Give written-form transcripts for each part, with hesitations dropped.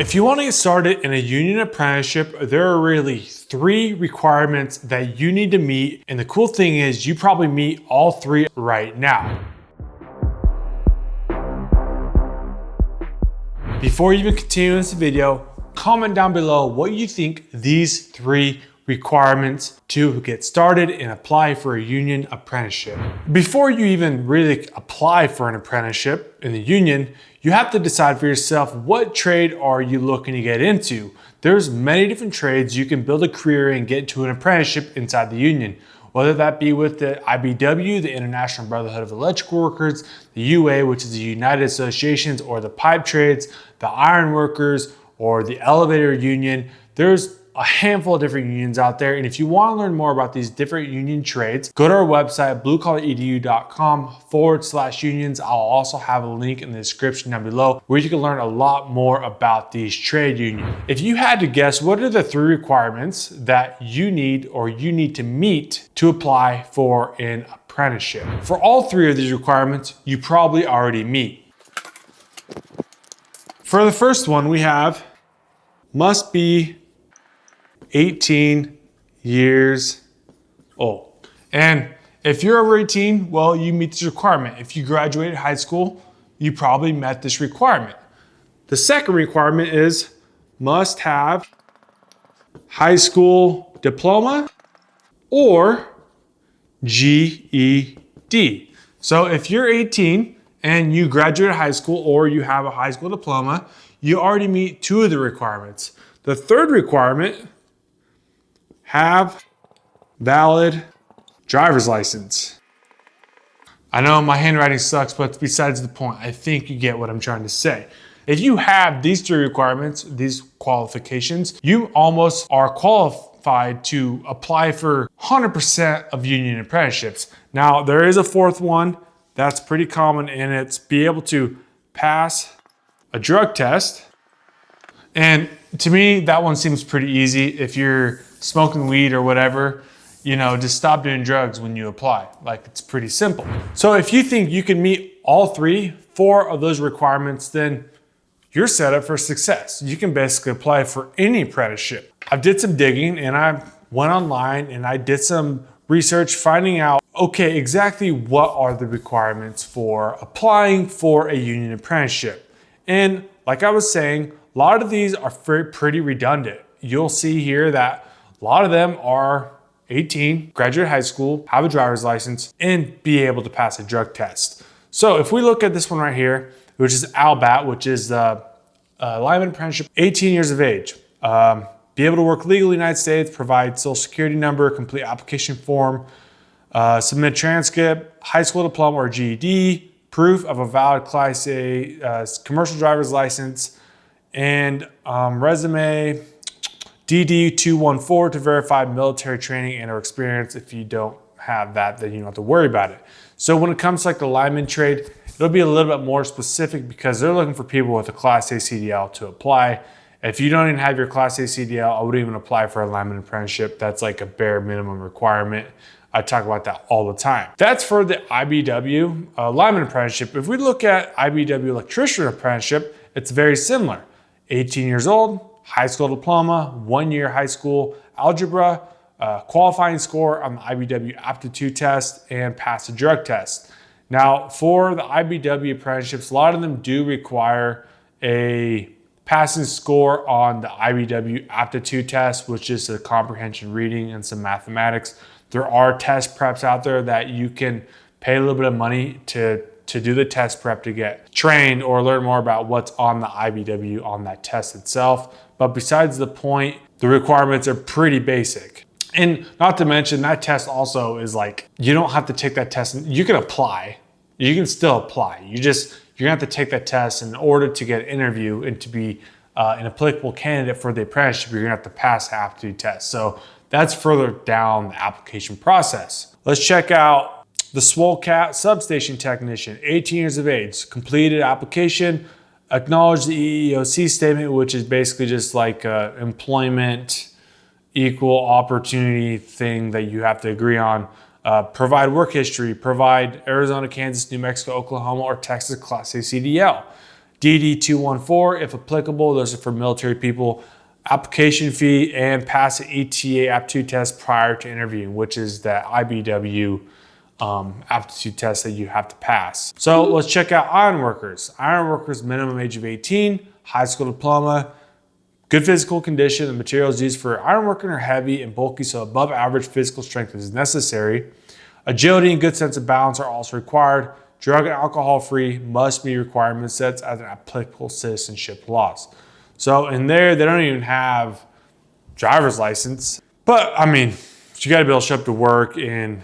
If you want to get started in a union apprenticeship, there are really 3 requirements that you need to meet. And the cool thing is you probably meet all 3 right now. Before you even continue this video, comment down below what you think these 3 requirements to get started and apply for a union apprenticeship. Before you even really apply for an apprenticeship in the union, you have to decide for yourself, what trade are you looking to get into? There's many different trades you can build a career and get into an apprenticeship inside the union. Whether that be with the IBW, the International Brotherhood of Electrical Workers, the UA, which is the United Associations, or the pipe trades, the iron workers, or the elevator union. There's a handful of different unions out there. And if you want to learn more about these different union trades, go to our website, bluecollaredu.com/unions. I'll also have a link in the description down below where you can learn a lot more about these trade unions. If you had to guess, what are the 3 requirements that you need or you need to meet to apply for an apprenticeship? For all 3 of these requirements, you probably already meet. For the first one, we have must be 18 years old. And if you're over 18, well, you meet this requirement. If you graduated high school, you probably met this requirement. The second requirement is must have high school diploma or GED. So if you're 18 and you graduated high school or you have a high school diploma, you already meet 2 of the requirements. The third requirement, have valid driver's license. I know my handwriting sucks, but besides the point, I think you get what I'm trying to say. If you have these 3 requirements, these qualifications, you almost are qualified to apply for 100% of union apprenticeships. Now, there is a 4th one that's pretty common, and it's be able to pass a drug test. And to me, that one seems pretty easy. If you're smoking weed or whatever, just stop doing drugs when you apply. Like, it's pretty simple. So if you think you can meet all 4 of those requirements, then you're set up for success. You can basically apply for any apprenticeship. I did some digging and I went online and I did some research finding out, okay, exactly what are the requirements for applying for a union apprenticeship. And like I was saying, a lot of these are pretty redundant. You'll see here that a lot of them are 18, graduate high school, have a driver's license, and be able to pass a drug test. So if we look at this one right here, which is ALBAT, which is the lineman apprenticeship, 18 years of age. Be able to work legally in the United States, provide social security number, complete application form, submit transcript, high school diploma or GED, proof of a valid Class A commercial driver's license, and resume, DD-214 to verify military training and or experience. If you don't have that, then you don't have to worry about it. So when it comes to like the lineman trade, it'll be a little bit more specific because they're looking for people with a Class A CDL to apply. If you don't even have your Class A CDL, I wouldn't even apply for a lineman apprenticeship. That's like a bare minimum requirement. I talk about that all the time. That's for the IBW lineman apprenticeship. If we look at IBW electrician apprenticeship, it's very similar. 18 years old, high school diploma, 1-year high school algebra, qualifying score on the IBW aptitude test, and pass a drug test. Now, for the IBW apprenticeships, a lot of them do require a passing score on the IBW aptitude test, which is a comprehension reading and some mathematics. There are test preps out there that you can pay a little bit of money to do the test prep to get trained or learn more about what's on the IBW on that test itself. But besides the point, the requirements are pretty basic. And not to mention that test also is like, you don't have to take that test. You can apply, you can still apply. You're gonna have to take that test in order to get an interview and to be an applicable candidate for the apprenticeship. You're gonna have to pass the aptitude test. So that's further down the application process. Let's check out the Swolecat substation technician, 18 years of age, completed application, acknowledge the EEOC statement, which is basically just like employment equal opportunity thing that you have to agree on. Provide work history, provide Arizona, Kansas, New Mexico, Oklahoma, or Texas Class A CDL. DD 214 if applicable. Those are for military people. Application fee, and pass the ETA aptitude test prior to interviewing, which is the IBW aptitude test that you have to pass. So let's check out ironworkers. Ironworkers, minimum age of 18, high school diploma, good physical condition. The materials used for ironworking are heavy and bulky, so above average physical strength is necessary. Agility and good sense of balance are also required. Drug and alcohol free must be requirement sets as an applicable citizenship laws. So in there, they don't even have driver's license. But I mean, you gotta be able to show up to work, and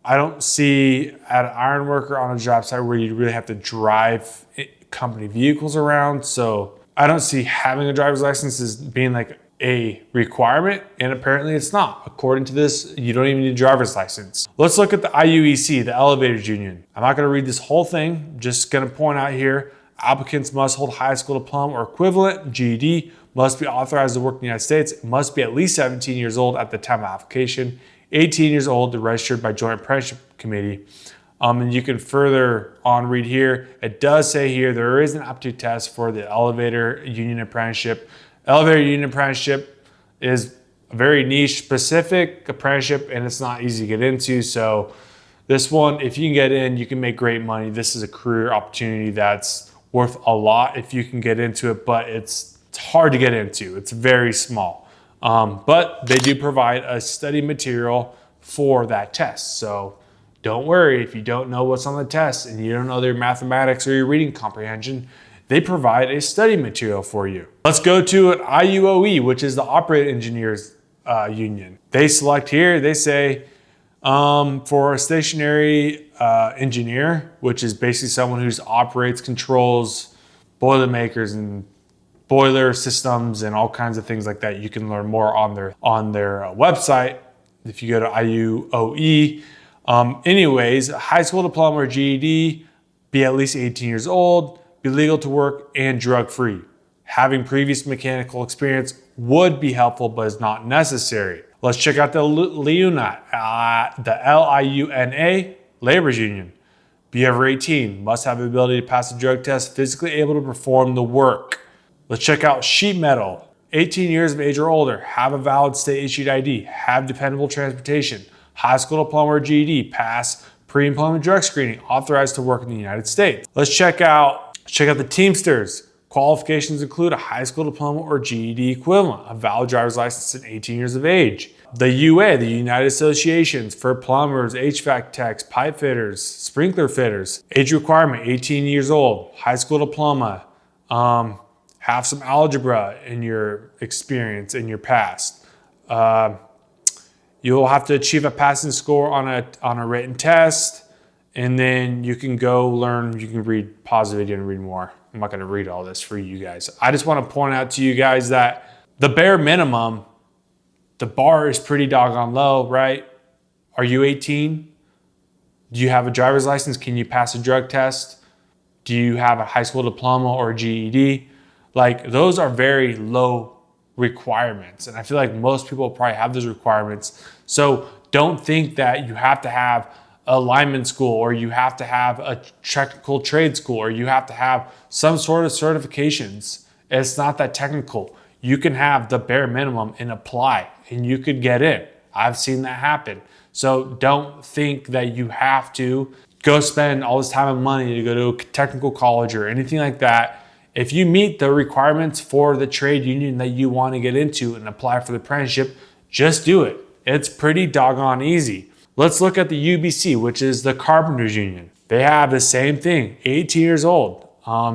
I don't see at an iron worker on a job site where you really have to drive company vehicles around. So I don't see having a driver's license as being like a requirement, and apparently it's not. According to this, you don't even need a driver's license. Let's look at the IUEC, the elevators union. I'm not gonna read this whole thing, just gonna point out here, applicants must hold high school diploma or equivalent, GED, must be authorized to work in the United States, must be at least 17 years old at the time of application, 18 years old to registered by Joint Apprenticeship Committee. And you can further on read here, it does say here there is an aptitude test for the elevator union apprenticeship. Elevator union apprenticeship is a very niche specific apprenticeship, and it's not easy to get into. So this one, if you can get in, you can make great money. This is a career opportunity that's worth a lot if you can get into it, but it's hard to get into. It's very small. But they do provide a study material for that test. So don't worry if you don't know what's on the test and you don't know their mathematics or your reading comprehension. They provide a study material for you. Let's go to an IUOE, which is the Operating Engineers Union. They select here, they say, for a stationary engineer, which is basically someone who operates, controls Boilermakers and boiler systems and all kinds of things like that. You can learn more on their website if you go to IUOE. Anyways, high school diploma or GED, be at least 18 years old, be legal to work, and drug-free. Having previous mechanical experience would be helpful, but is not necessary. Let's check out the LIUNA, the LIUNA, Labor's Union. Be over 18, must have the ability to pass the drug test, physically able to perform the work. Let's check out sheet metal. 18 years of age or older, have a valid state issued ID, have dependable transportation, high school diploma or GED, pass pre-employment drug screening, authorized to work in the United States. Let's check out the Teamsters. Qualifications include a high school diploma or GED equivalent, a valid driver's license and 18 years of age. The UA, the United Associations for plumbers, HVAC techs, pipe fitters, sprinkler fitters. Age requirement, 18 years old, high school diploma, have some algebra in your experience, in your past. You'll have to achieve a passing score on a written test, and then you can go learn, you can pause the video and read more. I'm not gonna read all this for you guys. I just wanna point out to you guys that the bare minimum, the bar is pretty doggone low, right? Are you 18? Do you have a driver's license? Can you pass a drug test? Do you have a high school diploma or GED? Like, those are very low requirements. And I feel like most people probably have those requirements. So don't think that you have to have a lineman school, or you have to have a technical trade school, or you have to have some sort of certifications. It's not that technical. You can have the bare minimum and apply, and you could get in. I've seen that happen. So don't think that you have to go spend all this time and money to go to a technical college or anything like that. If you meet the requirements for the trade union that you want to get into and apply for the apprenticeship, just do it. It's pretty doggone easy. Let's look at the UBC, which is the Carpenters Union. They have the same thing, 18 years old,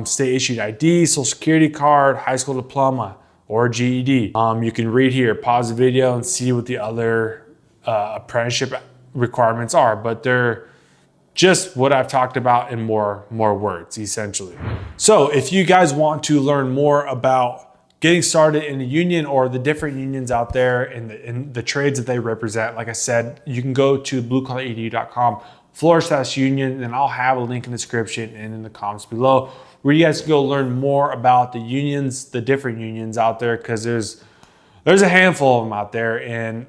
state issued ID, social security card, high school diploma, or GED. You can read here, pause the video and see what the other apprenticeship requirements are, but they're just what I've talked about in more words, essentially. So if you guys want to learn more about getting started in a union or the different unions out there and the trades that they represent, like I said, you can go to bluecollaredu.com/union, and I'll have a link in the description and in the comments below where you guys can go learn more about the unions, the different unions out there, because there's a handful of them out there, and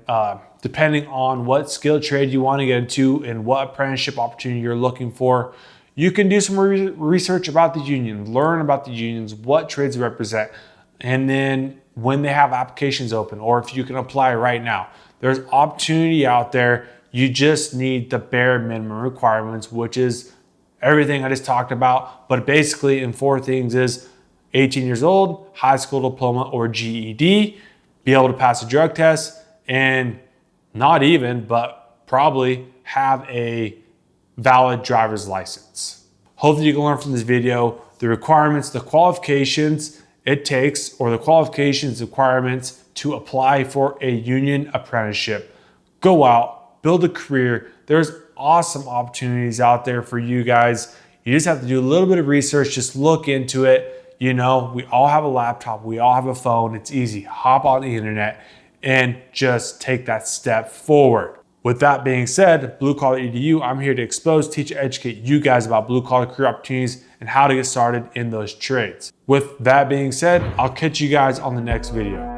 depending on what skill trade you want to get into and what apprenticeship opportunity you're looking for, You can do some research about the union, learn about the unions, what trades they represent, and then when they have applications open, or if you can apply right now. There's opportunity out there. You just need the bare minimum requirements, which is everything I just talked about, but basically in 4 things is 18 years old, high school diploma or GED, be able to pass a drug test, and not even, but probably have a valid driver's license. Hopefully you can learn from this video the requirements, the qualifications it takes, or the qualifications requirements to apply for a union apprenticeship. Go out, build a career. There's awesome opportunities out there for you guys. You just have to do a little bit of research, just look into it. You know, we all have a laptop, we all have a phone. It's easy. Hop on the internet and just take that step forward. With that being said, Blue Collar Edu, I'm here to expose, teach, and educate you guys about blue collar career opportunities and how to get started in those trades. With that being said, I'll catch you guys on the next video.